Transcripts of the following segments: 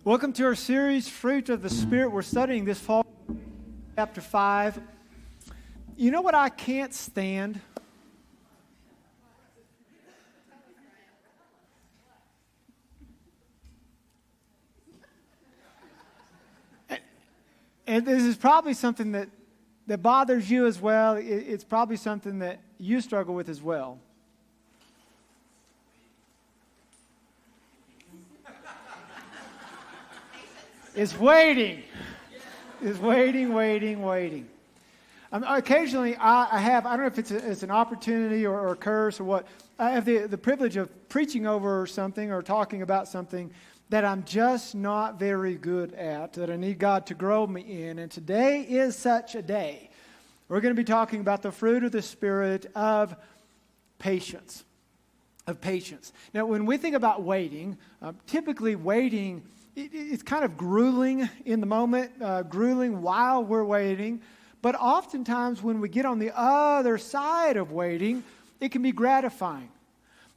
Welcome to our series, Fruit of the Spirit. We're studying this fall, chapter 5. You know what I can't stand? And this is probably something that bothers you as well. It's probably something that you struggle with as well. It's waiting. It's waiting. Occasionally, I don't know if it's an opportunity or a curse or what. I have the privilege of preaching over something or talking about something that I'm just not very good at, that I need God to grow me in. And today is such a day. We're going to be talking about the fruit of the Spirit of patience. Now, when we think about waiting, typically waiting, it's kind of grueling in the moment, grueling while we're waiting. But oftentimes when we get on the other side of waiting, it can be gratifying.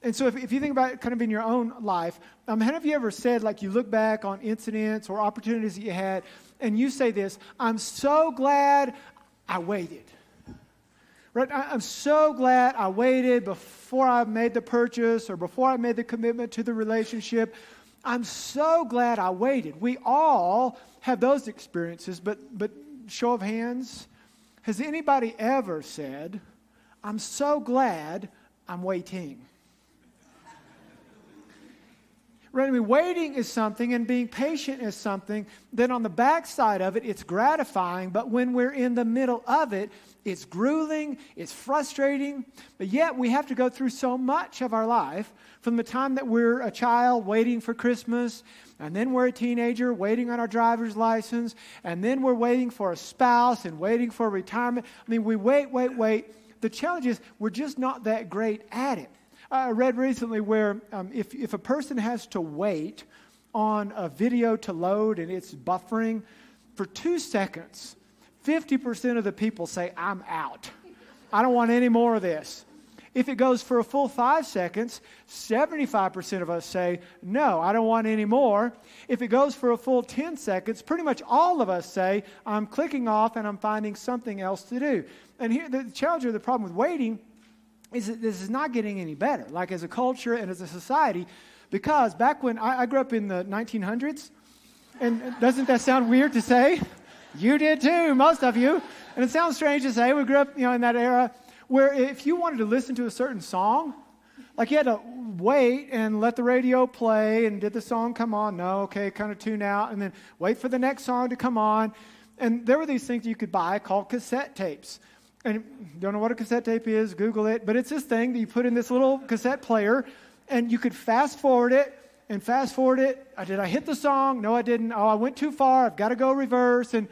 And so if you think about it kind of in your own life, have you ever said, like you look back on incidents or opportunities that you had, and you say this, I'm so glad I waited. Right? I'm so glad I waited before I made the purchase or before I made the commitment to the relationship. I'm so glad I waited. We all have those experiences, but show of hands, has anybody ever said, I'm so glad I'm waiting? Right? I mean, waiting is something and being patient is something. Then on the backside of it, it's gratifying. But when we're in the middle of it, it's grueling, it's frustrating. But yet we have to go through so much of our life from the time that we're a child waiting for Christmas, and then we're a teenager waiting on our driver's license, and then we're waiting for a spouse and waiting for retirement. I mean, we wait. The challenge is we're just not that great at it. I read recently where if a person has to wait on a video to load and it's buffering for 2 seconds, 50% of the people say, I'm out. I don't want any more of this. If it goes for a full 5 seconds, 75% of us say, no, I don't want any more. If it goes for a full 10 seconds, pretty much all of us say, I'm clicking off and I'm finding something else to do. And here, the challenge or the problem with waiting is that this is not getting any better, like as a culture and as a society, because back when I grew up in the 1900s, and doesn't that sound weird to say? You did too, most of you. And it sounds strange to say. We grew up, in that era where if you wanted to listen to a certain song, like you had to wait and let the radio play, and did the song come on? No, okay, kind of tune out, and then wait for the next song to come on. And there were these things you could buy called cassette tapes. And don't know what a cassette tape is, Google it. But it's this thing that you put in this little cassette player, and you could fast forward it. Did I hit the song? No, I didn't. Oh, I went too far. I've got to go reverse. And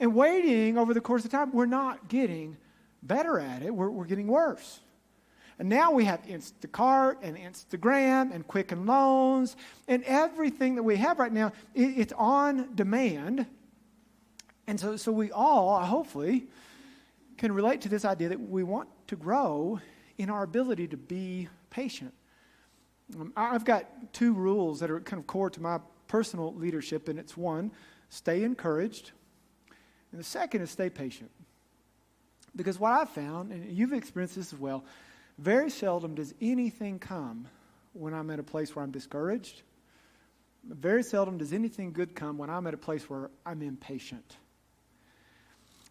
waiting over the course of time, we're not getting better at it. We're getting worse. And now we have Instacart and Instagram and Quicken Loans. And everything that we have right now, it's on demand. And so we all, hopefully, can relate to this idea that we want to grow in our ability to be patient. I've got 2 rules that are kind of core to my personal leadership, and it's 1, stay encouraged, and the second is stay patient. Because what I've found, and you've experienced this as well, very seldom does anything come when I'm at a place where I'm discouraged. Very seldom does anything good come when I'm at a place where I'm impatient.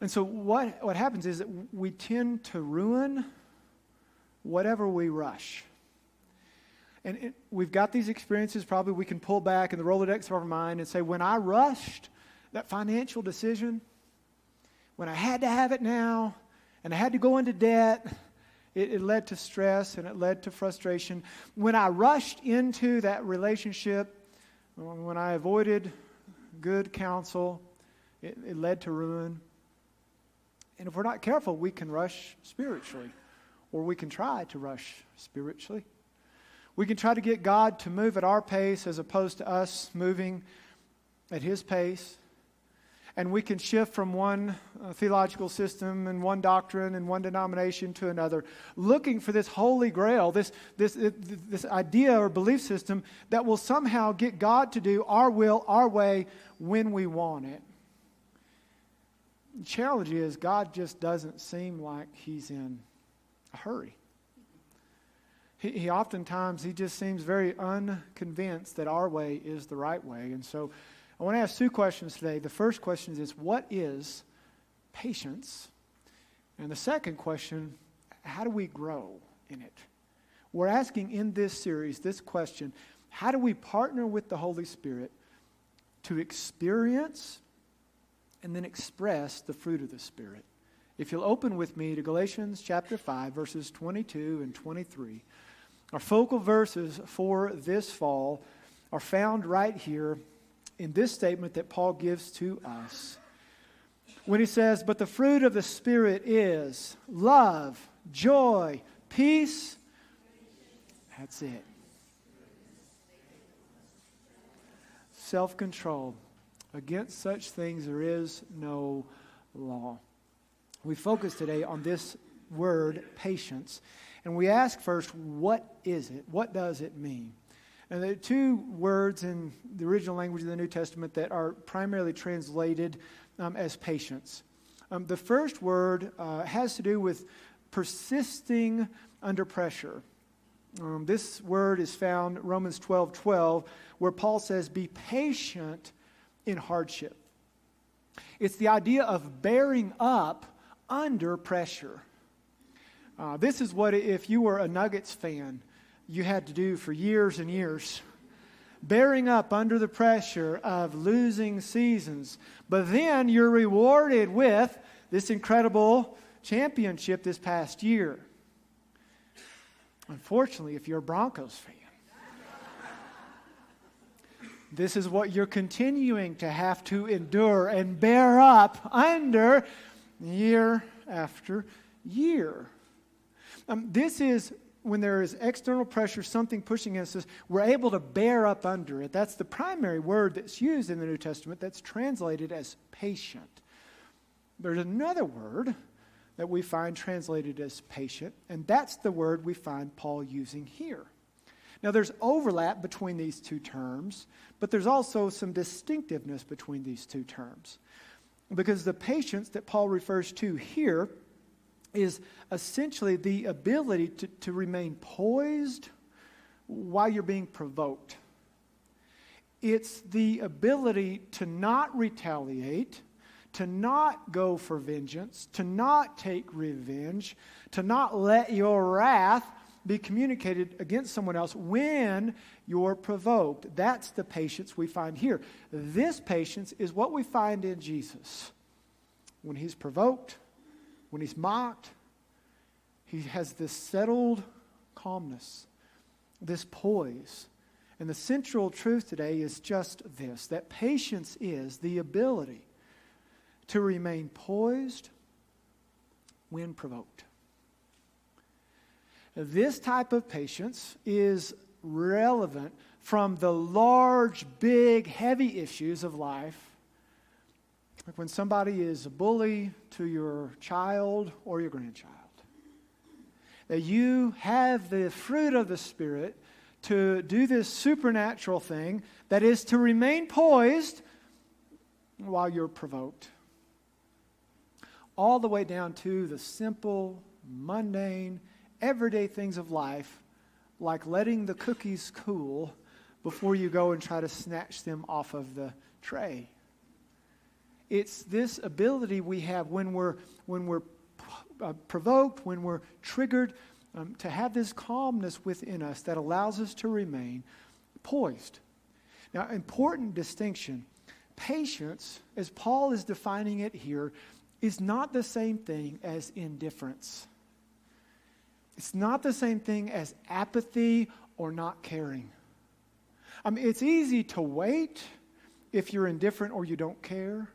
And so what happens is that we tend to ruin whatever we rush. And we've got these experiences, probably we can pull back in the Rolodex of our mind and say, when I rushed that financial decision, when I had to have it now, and I had to go into debt, it led to stress and it led to frustration. When I rushed into that relationship, when I avoided good counsel, it led to ruin. And if we're not careful, we can rush spiritually, or we can try to rush spiritually. We can try to get God to move at our pace as opposed to us moving at His pace. And we can shift from one theological system and one doctrine and one denomination to another, looking for this holy grail, this idea or belief system that will somehow get God to do our will, our way, when we want it. The challenge is God just doesn't seem like He's in a hurry. He oftentimes, He just seems very unconvinced that our way is the right way. And so I want to ask two questions today. The first question is, what is patience? And the second question, how do we grow in it? We're asking in this series this question: how do we partner with the Holy Spirit to experience and then express the fruit of the Spirit? If you'll open with me to Galatians chapter 5, verses 22 and 23. Our focal verses for this fall are found right here in this statement that Paul gives to us. When he says, "But the fruit of the Spirit is love, joy, peace." That's it. Self-control. Against such things there is no law. We focus today on this word, patience. And we ask first, what is it? What does it mean? And there are two words in the original language of the New Testament that are primarily translated as patience. The first word has to do with persisting under pressure. This word is found in Romans 12:12, where Paul says, "Be patient in hardship." It's the idea of bearing up under pressure. This is what, if you were a Nuggets fan, you had to do for years and years. Bearing up under the pressure of losing seasons. But then you're rewarded with this incredible championship this past year. Unfortunately, if you're a Broncos fan, this is what you're continuing to have to endure and bear up under year after year. This is when there is external pressure, something pushing against us, we're able to bear up under it. That's the primary word that's used in the New Testament that's translated as patient. There's another word that we find translated as patient, and that's the word we find Paul using here. Now, there's overlap between these two terms, but there's also some distinctiveness between these two terms. Because the patience that Paul refers to here is essentially the ability to remain poised while you're being provoked. It's the ability to not retaliate, to not go for vengeance, to not take revenge, to not let your wrath be communicated against someone else when you're provoked. That's the patience we find here. This patience is what we find in Jesus. When He's provoked, when He's mocked, He has this settled calmness, this poise. And the central truth today is just this, that patience is the ability to remain poised when provoked. This type of patience is relevant from the large, big, heavy issues of life. Like when somebody is a bully to your child or your grandchild. That you have the fruit of the Spirit to do this supernatural thing that is to remain poised while you're provoked. All the way down to the simple, mundane, everyday things of life, like letting the cookies cool before you go and try to snatch them off of the tray. It's this ability we have when we're provoked, when we're triggered, to have this calmness within us that allows us to remain poised. Now, important distinction. Patience, as Paul is defining it here, is not the same thing as indifference. It's not the same thing as apathy or not caring. It's easy to wait if you're indifferent or you don't care.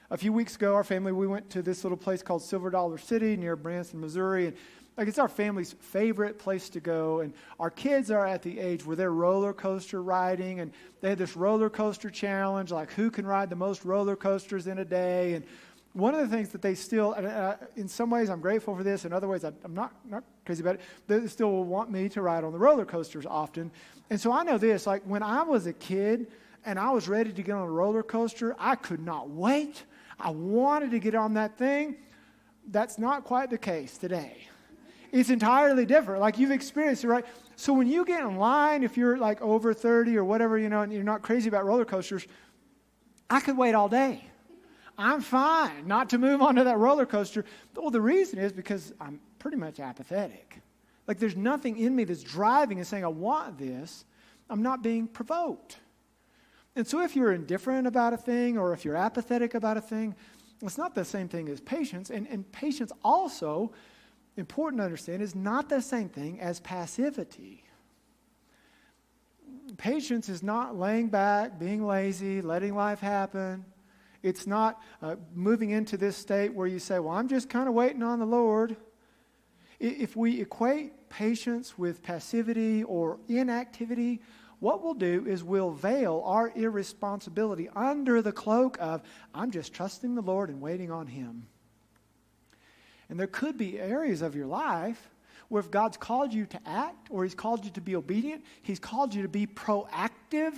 A few weeks ago, our family, we went to this little place called Silver Dollar City near Branson, Missouri. Like, it's our family's favorite place to go, and our kids are at the age where they're roller coaster riding, and they have this roller coaster challenge, like who can ride the most roller coasters in a day. And one of the things that they still, in some ways I'm grateful for this, in other ways I'm not crazy about it, they still will want me to ride on the roller coasters often. And so I know this, like when I was a kid and I was ready to get on a roller coaster, I could not wait. I wanted to get on that thing. That's not quite the case today. It's entirely different. Like, you've experienced it, right? So when you get in line, if you're like over 30 or whatever, and you're not crazy about roller coasters, I could wait all day. I'm fine not to move onto that roller coaster. Well, the reason is because I'm pretty much apathetic. Like, there's nothing in me that's driving and saying, I want this. I'm not being provoked. And so if you're indifferent about a thing or if you're apathetic about a thing, it's not the same thing as patience. And patience also, important to understand, is not the same thing as passivity. Patience is not laying back, being lazy, letting life happen. It's not moving into this state where you say, well, I'm just kind of waiting on the Lord. If we equate patience with passivity or inactivity, what we'll do is we'll veil our irresponsibility under the cloak of, I'm just trusting the Lord and waiting on Him. And there could be areas of your life where if God's called you to act or He's called you to be obedient, He's called you to be proactive,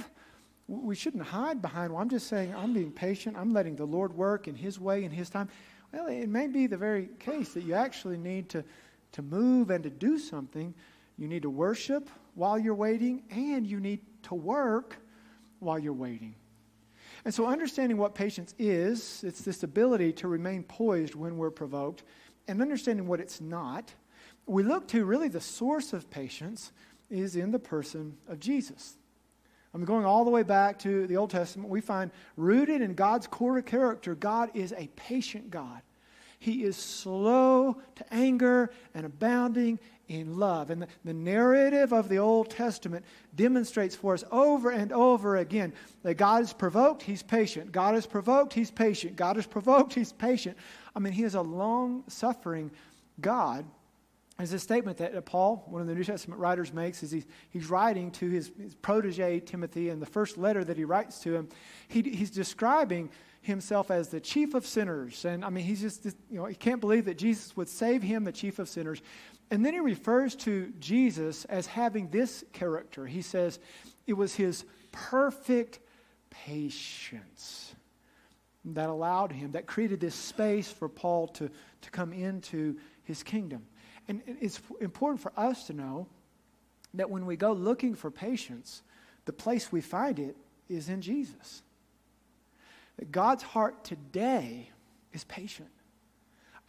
we shouldn't hide behind, well, I'm just saying I'm being patient, I'm letting the Lord work in His way, in His time. Well, it may be the very case that you actually need to move and to do something. You need to worship while you're waiting, and you need to work while you're waiting. And so understanding what patience is, it's this ability to remain poised when we're provoked, and understanding what it's not, we look to really the source of patience is in the person of Jesus. I'm going all the way back to the Old Testament. We find rooted in God's core character, God is a patient God. He is slow to anger and abounding in love. And the narrative of the Old Testament demonstrates for us over and over again that God is provoked, He's patient. God is provoked, He's patient. God is provoked, He's patient. I mean, He is a long-suffering God. There's a statement that Paul, one of the New Testament writers, makes as he's writing to his protege, Timothy, in the first letter that he writes to him. He's describing himself as the chief of sinners. And I mean, he's just, he can't believe that Jesus would save him, the chief of sinners. And then he refers to Jesus as having this character. He says it was His perfect patience that allowed Him, that created this space for Paul to come into His kingdom. And it's important for us to know that when we go looking for patience, the place we find it is in Jesus. That God's heart today is patient.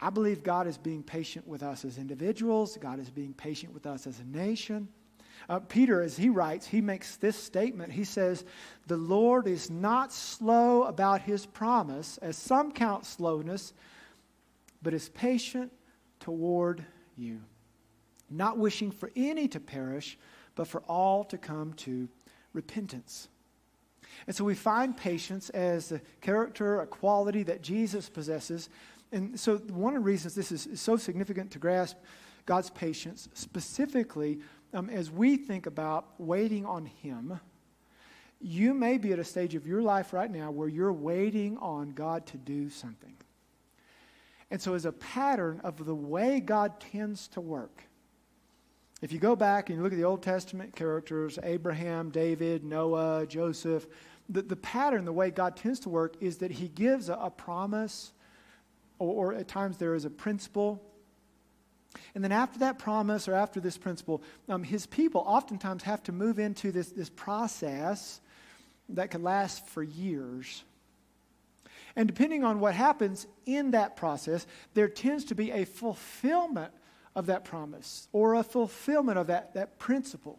I believe God is being patient with us as individuals. God is being patient with us as a nation. Peter, as he writes, he makes this statement. He says, the Lord is not slow about His promise, as some count slowness, but is patient toward you, not wishing for any to perish, but for all to come to repentance. And so we find patience as a character, a quality that Jesus possesses. And so one of the reasons this is so significant to grasp God's patience, specifically as we think about waiting on Him, you may be at a stage of your life right now where you're waiting on God to do something. And so as a pattern of the way God tends to work, if you go back and you look at the Old Testament characters, Abraham, David, Noah, Joseph, the pattern, the way God tends to work is that He gives a promise, or at times there is a principle. And then after that promise or after this principle, His people oftentimes have to move into this process that could last for years. And depending on what happens in that process, there tends to be a fulfillment of that promise or a fulfillment of that principle.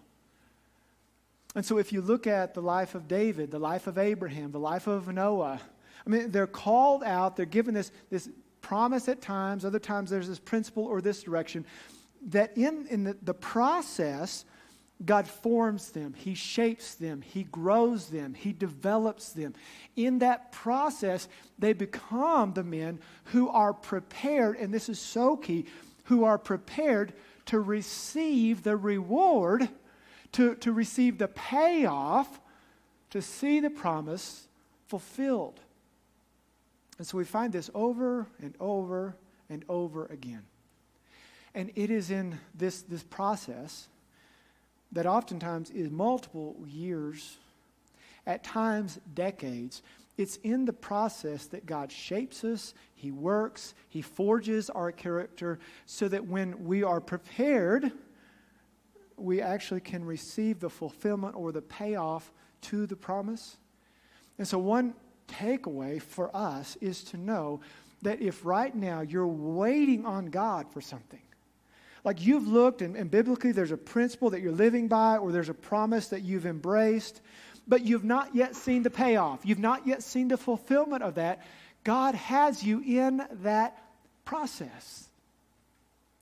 And so if you look at the life of David, the life of Abraham, the life of Noah, I mean, they're called out, they're given this promise at times, other times there's this principle or this direction, that in the process, God forms them, He shapes them, He grows them, He develops them. In that process, they become the men who are prepared, and this is so key, who are prepared to receive the reward, to receive the payoff, to see the promise fulfilled. And so we find this over and over and over again. And it is in this process that oftentimes is multiple years, at times decades. It's in the process that God shapes us, He works, He forges our character so that when we are prepared, we actually can receive the fulfillment or the payoff to the promise. And so one takeaway for us is to know that if right now you're waiting on God for something, like you've looked and biblically there's a principle that you're living by or there's a promise that you've embraced, but you've not yet seen the payoff. You've not yet seen the fulfillment of that. God has you in that process.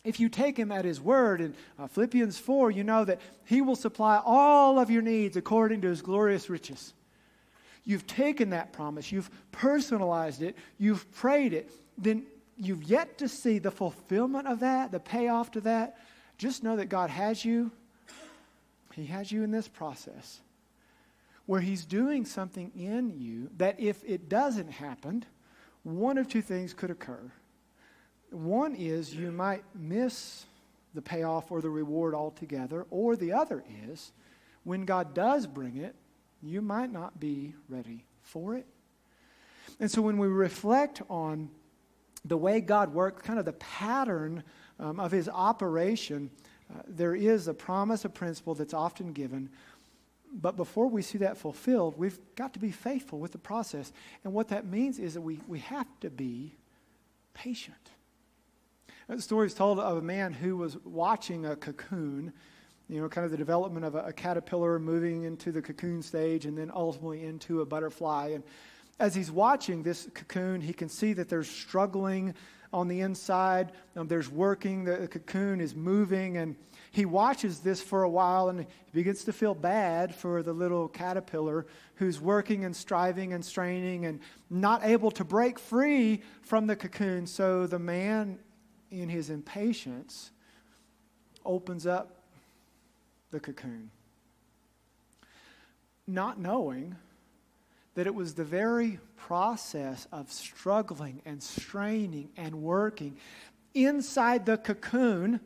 If you take Him at His word in Philippians 4, you know that He will supply all of your needs according to His glorious riches. You've taken that promise. You've personalized it. You've prayed it. Then you've yet to see the fulfillment of that, the payoff to that. Just know that God has you. He has you in this process where He's doing something in you that if it doesn't happen, one of two things could occur. One is you might miss the payoff or the reward altogether, or the other is when God does bring it, you might not be ready for it. And so when we reflect on the way God works, kind of the pattern of His operation, there is a promise, a principle that's often given. But before we see that fulfilled, we've got to be faithful with the process. And what that means is that we have to be patient. The story is told of a man who was watching a cocoon, kind of the development of a caterpillar moving into the cocoon stage and then ultimately into a butterfly. And as he's watching this cocoon, he can see that there's struggling on the inside. There's working. The cocoon is moving. And he watches this for a while and he begins to feel bad for the little caterpillar who's working and striving and straining and not able to break free from the cocoon. So the man, in his impatience, opens up the cocoon, not knowing that it was the very process of struggling and straining and working inside the cocoon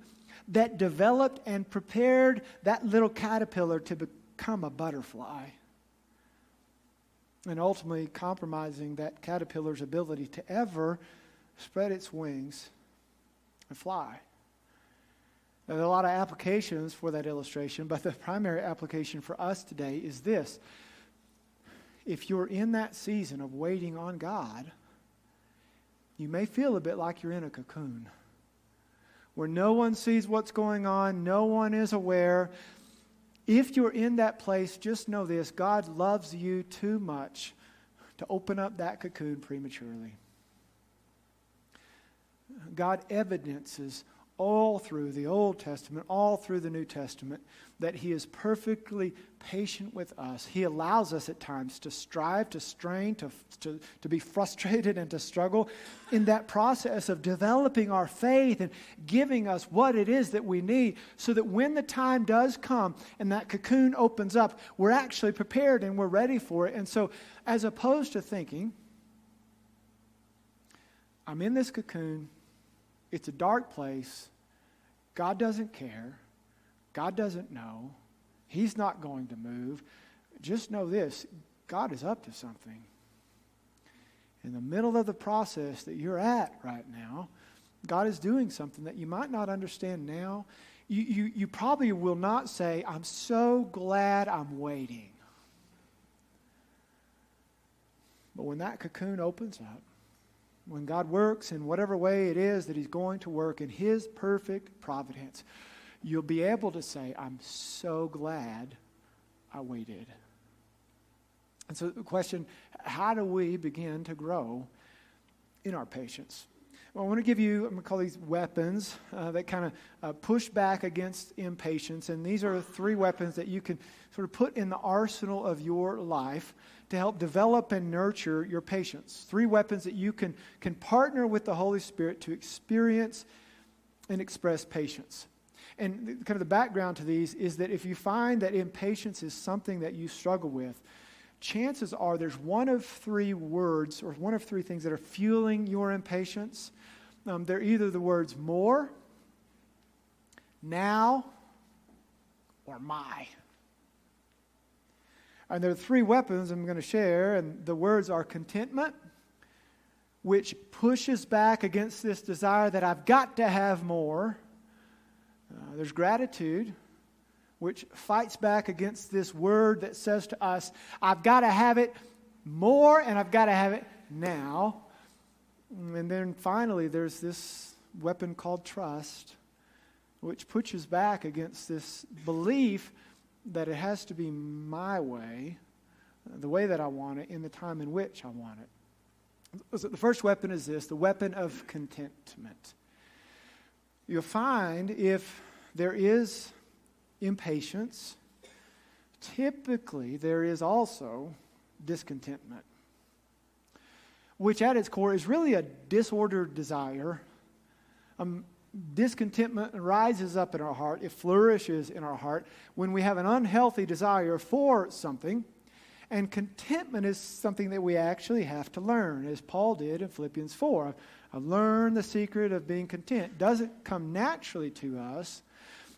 that developed and prepared that little caterpillar to become a butterfly, and ultimately compromising that caterpillar's ability to ever spread its wings and fly. Now, there are a lot of applications for that illustration, but the primary application for us today is this. If you're in that season of waiting on God, you may feel a bit like you're in a cocoon where no one sees what's going on, no one is aware. If you're in that place, just know this: God loves you too much to open up that cocoon prematurely. God evidences all through the Old Testament, all through the New Testament, that He is perfectly patient with us. He allows us at times to strive, to strain, to be frustrated and to struggle in that process of developing our faith and giving us what it is that we need so that when the time does come and that cocoon opens up, we're actually prepared and we're ready for it. And so as opposed to thinking, I'm in this cocoon, it's a dark place, God doesn't care, God doesn't know, He's not going to move. Just know this: God is up to something. In the middle of the process that you're at right now, God is doing something that you might not understand now. You probably will not say, I'm so glad I'm waiting. But when that cocoon opens up, when God works in whatever way it is that He's going to work in His perfect providence, you'll be able to say, I'm so glad I waited. And so the question, how do we begin to grow in our patience? Well, I want to give you, I'm going to call these weapons that kind of push back against impatience. And these are 3 weapons that you can sort of put in the arsenal of your life to help develop and nurture your patience. 3 weapons that you can partner with the Holy Spirit to experience and express patience. And kind of the background to these is that if you find that impatience is something that you struggle with, chances are there's one of three words or one of three things that are fueling your impatience. They're either the words more, now, or my. And there are three weapons I'm going to share, and the words are contentment, which pushes back against this desire that I've got to have more. There's gratitude, which fights back against this word that says to us, I've got to have it more and I've got to have it now. And then finally, there's this weapon called trust, which pushes back against this belief that it has to be my way, the way that I want it, in the time in which I want it. So the first weapon is this, the weapon of contentment. You'll find if there is impatience, typically there is also discontentment, which at its core is really a disordered desire. Discontentment rises up in our heart. It flourishes in our heart when we have an unhealthy desire for something. And contentment is something that we actually have to learn, as Paul did in Philippians 4. I've learned the secret of being content. It doesn't come naturally to us,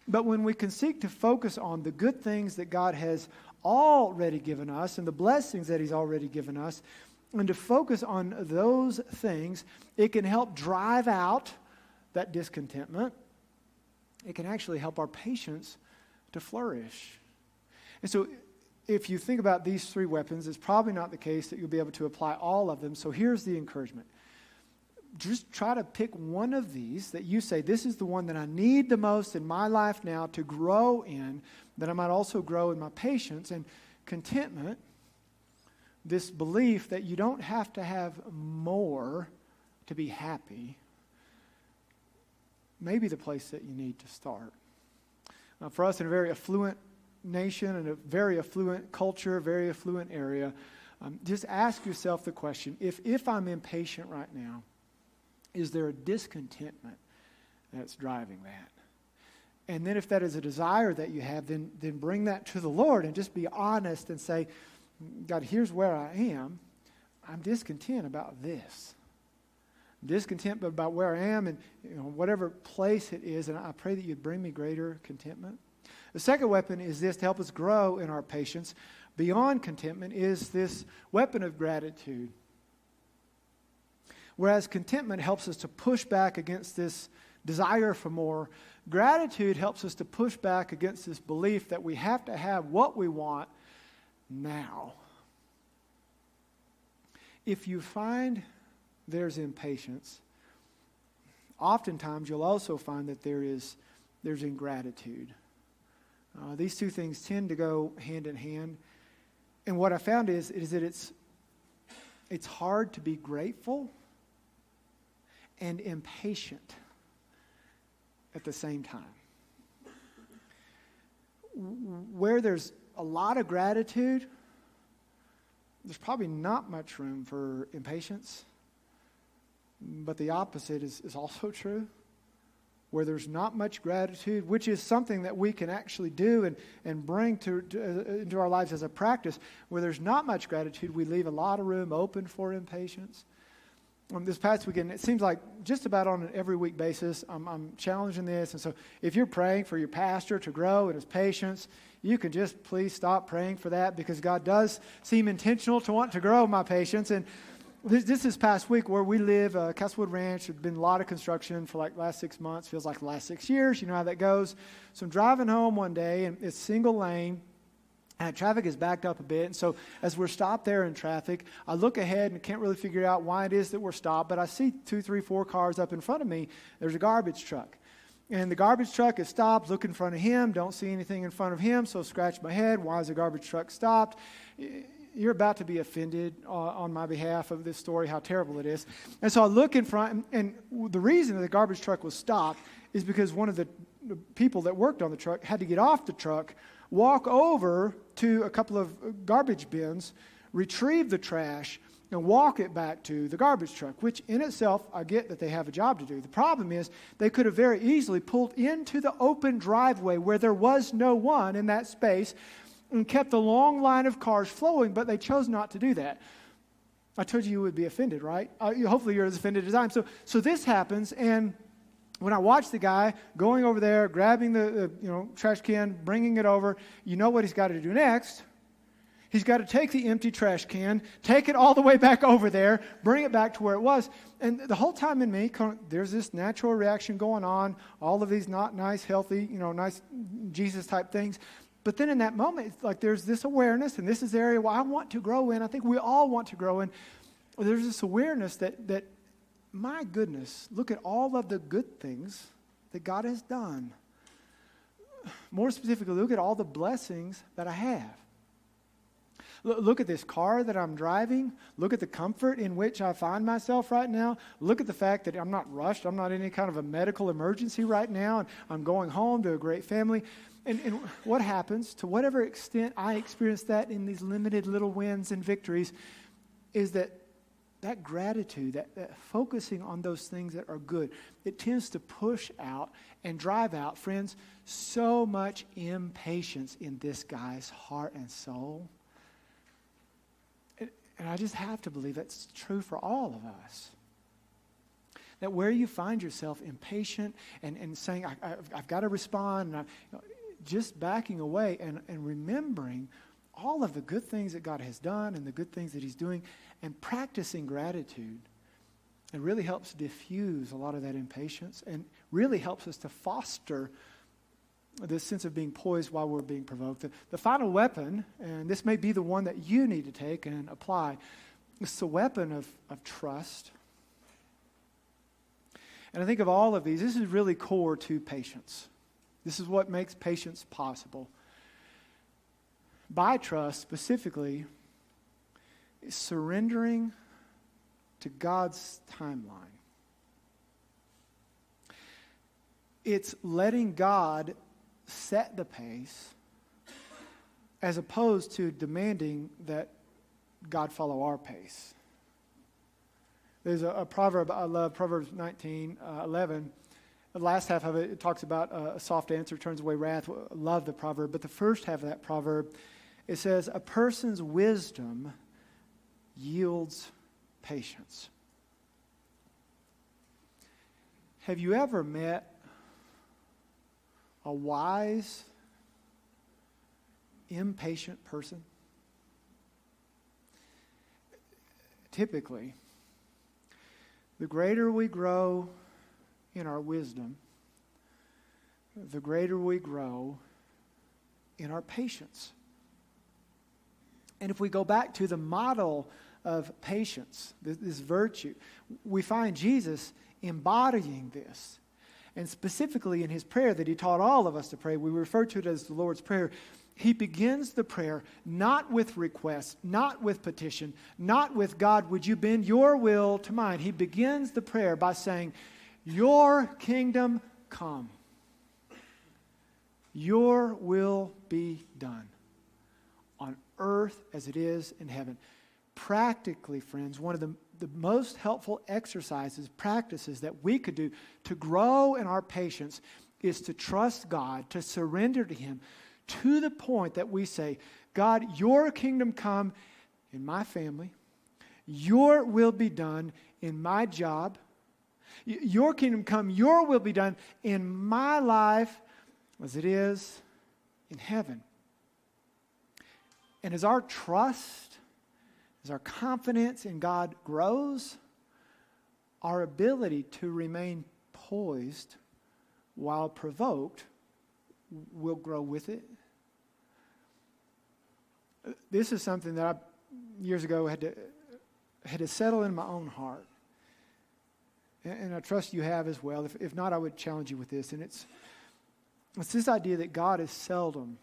but when we can seek to focus on the good things that God has already given us and the blessings that He's already given us, and to focus on those things, it can help drive out that discontentment. It can actually help our patience to flourish. And so if you think about these three weapons, it's probably not the case that you'll be able to apply all of them. So here's the encouragement. Just try to pick one of these that you say, this is the one that I need the most in my life now to grow in, that I might also grow in my patience and contentment. This belief that you don't have to have more to be happy may be the place that you need to start. For us in a very affluent nation and a very affluent culture, very affluent area, just ask yourself the question, if I'm impatient right now, is there a discontentment that's driving that? And then if that is a desire that you have, then bring that to the Lord and just be honest and say, God, here's where I am. I'm discontent about this. I'm discontent about where I am and whatever place it is, and I pray that you'd bring me greater contentment. The second weapon is this, to help us grow in our patience. Beyond contentment is this weapon of gratitude. Whereas contentment helps us to push back against this desire for more, gratitude helps us to push back against this belief that we have to have what we want now. If you find there's impatience, oftentimes you'll also find that there's ingratitude. These two things tend to go hand in hand. And what I found is that it's hard to be grateful and impatient at the same time. Where there's a lot of gratitude, there's probably not much room for impatience. But the opposite is also true. Where there's not much gratitude, which is something that we can actually do and bring into our lives as a practice, where there's not much gratitude, we leave a lot of room open for impatience. This past weekend, it seems like just about on an every week basis, I'm challenging this. And so if you're praying for your pastor to grow in his patience, you can just please stop praying for that, because God does seem intentional to want to grow my patience. And this past week where we live, Castlewood Ranch, there's been a lot of construction for like the last 6 months. Feels like the last 6 years. You know how that goes. So I'm driving home one day, and it's single lane. And traffic is backed up a bit. And so as we're stopped there in traffic, I look ahead and can't really figure out why it is that we're stopped. But I see 2, 3, 4 cars up in front of me. There's a garbage truck. And the garbage truck is stopped, look in front of him, don't see anything in front of him, so scratch my head. Why is the garbage truck stopped? You're about to be offended on my behalf of this story, how terrible it is. And so I look in front, and the reason that the garbage truck was stopped is because one of the people that worked on the truck had to get off the truck, walk over to a couple of garbage bins, retrieve the trash, and walk it back to the garbage truck, which in itself, I get that they have a job to do. The problem is they could have very easily pulled into the open driveway where there was no one in that space and kept the long line of cars flowing, but they chose not to do that. I told you would be offended, right? Hopefully you're as offended as I am. So this happens, and when I watch the guy going over there, grabbing the trash can, bringing it over, you know what he's got to do next. He's got to take the empty trash can, take it all the way back over there, bring it back to where it was. And the whole time in me, there's this natural reaction going on, all of these not nice, healthy, nice Jesus-type things. But then in that moment, it's like there's this awareness, and this is the area where I want to grow in. I think we all want to grow in. There's this awareness that my goodness, look at all of the good things that God has done. More specifically, look at all the blessings that I have. Look at this car that I'm driving. Look at the comfort in which I find myself right now. Look at the fact that I'm not rushed. I'm not in any kind of a medical emergency right now. And I'm going home to a great family. And what happens, to whatever extent I experience that in these limited little wins and victories, is that gratitude, that focusing on those things that are good, it tends to push out and drive out, friends, so much impatience in this guy's heart and soul. And I just have to believe that's true for all of us. That where you find yourself impatient and saying, I've got to respond, and just backing away and remembering all of the good things that God has done and the good things that He's doing, and practicing gratitude, it really helps diffuse a lot of that impatience and really helps us to foster this sense of being poised while we're being provoked. The final weapon, and this may be the one that you need to take and apply, it's the weapon of trust. And I think of all of these, this is really core to patience. This is what makes patience possible. By trust, specifically, is surrendering to God's timeline. It's letting God set the pace as opposed to demanding that God follow our pace. There's a proverb I love, Proverbs 19:11. The last half of it talks about a soft answer turns away wrath. I love the proverb. But the first half of that proverb, it says, a person's wisdom yields patience. Have you ever met a wise, impatient person? Typically, the greater we grow in our wisdom, the greater we grow in our patience. And if we go back to the model of patience, this virtue, we find Jesus embodying this. And specifically in His prayer that He taught all of us to pray, we refer to it as the Lord's Prayer. He begins the prayer not with request, not with petition, not with, God, would you bend your will to mine? He begins the prayer by saying, your kingdom come. Your will be done on earth as it is in heaven. Practically, friends, one of the most helpful exercises, practices that we could do to grow in our patience is to trust God, to surrender to Him to the point that we say, God, your kingdom come in my family. Your will be done in my job. Your kingdom come, your will be done in my life as it is in heaven. And as our trust, as our confidence in God grows, our ability to remain poised while provoked will grow with it. This is something that I, years ago, had to settle in my own heart. And I trust you have as well. If not, I would challenge you with this. And it's this idea that God is seldom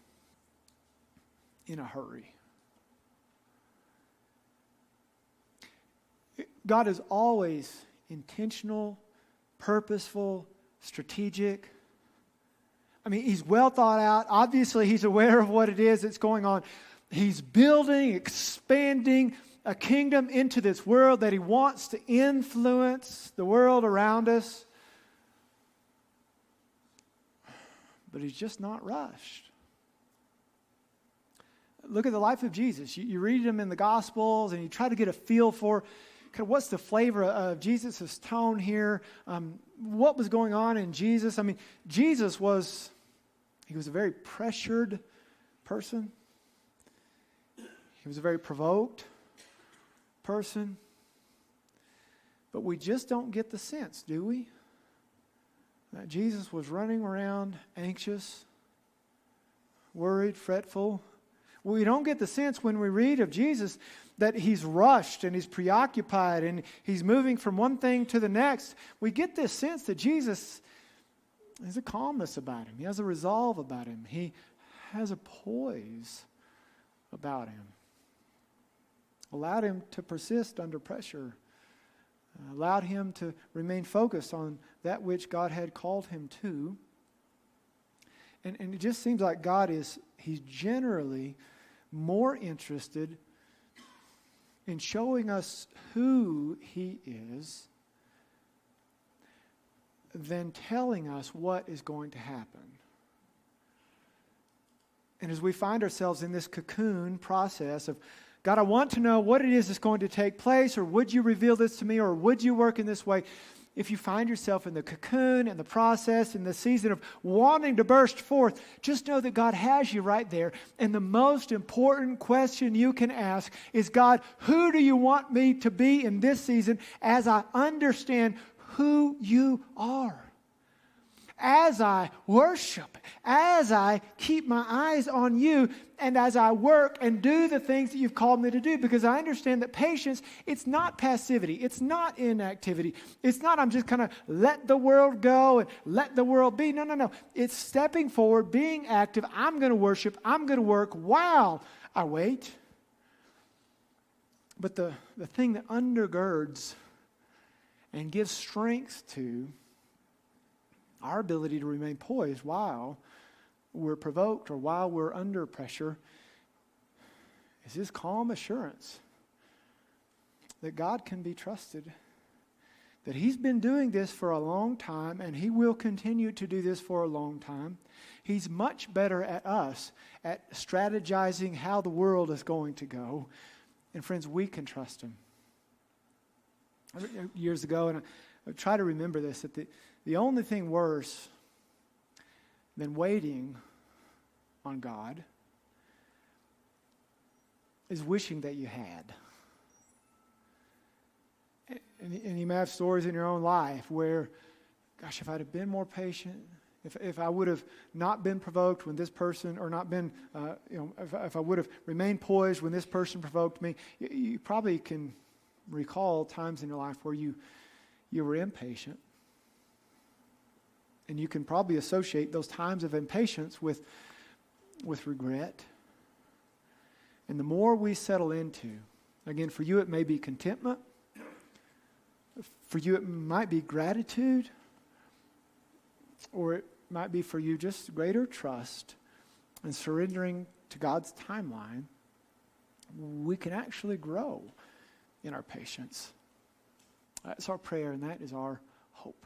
in a hurry. God is always intentional, purposeful, strategic. I mean, He's well thought out. Obviously, He's aware of what it is that's going on. He's building, expanding, a kingdom into this world, that he wants to influence the world around us. But he's just not rushed. Look at the life of Jesus. You read him in the Gospels and you try to get a feel for kind of what's the flavor of Jesus' tone here. What was going on in Jesus? I mean, Jesus was a very pressured person. He was a very provoked person. But we just don't get the sense, do we? That Jesus was running around anxious, worried, fretful. We don't get the sense when we read of Jesus that he's rushed and he's preoccupied and he's moving from one thing to the next. We get this sense that Jesus has a calmness about him. He has a resolve about him. He has a poise about him. Allowed him to persist under pressure. Allowed him to remain focused on that which God had called him to. And it just seems like he's generally more interested in showing us who he is than telling us what is going to happen. And as we find ourselves in this cocoon process of, God, I want to know what it is that's going to take place, or would you reveal this to me, or would you work in this way? If you find yourself in the cocoon, in the process, in the season of wanting to burst forth, just know that God has you right there. And the most important question you can ask is, God, who do you want me to be in this season as I understand who you are? As I worship, as I keep my eyes on you, and as I work and do the things that you've called me to do, because I understand that patience, it's not passivity, it's not inactivity, it's not I'm just kind of let the world go and let the world be. No. It's stepping forward, being active. I'm going to worship, I'm going to work while I wait. But the thing that undergirds and gives strength to our ability to remain poised while we're provoked or while we're under pressure is his calm assurance that God can be trusted, that he's been doing this for a long time and he will continue to do this for a long time. He's much better at us at strategizing how the world is going to go. And friends, we can trust him. Years ago, and I try to remember this, that the only thing worse than waiting on God is wishing that you had. And you may have stories in your own life where, gosh, if I'd have been more patient, if I would have not been provoked when this person, or not been, if I would have remained poised when this person provoked me, you probably can recall times in your life where you were impatient. And you can probably associate those times of impatience with regret. And the more we settle into, again, for you it may be contentment. For you it might be gratitude. Or it might be for you just greater trust and surrendering to God's timeline. We can actually grow in our patience. That's our prayer, and that is our hope.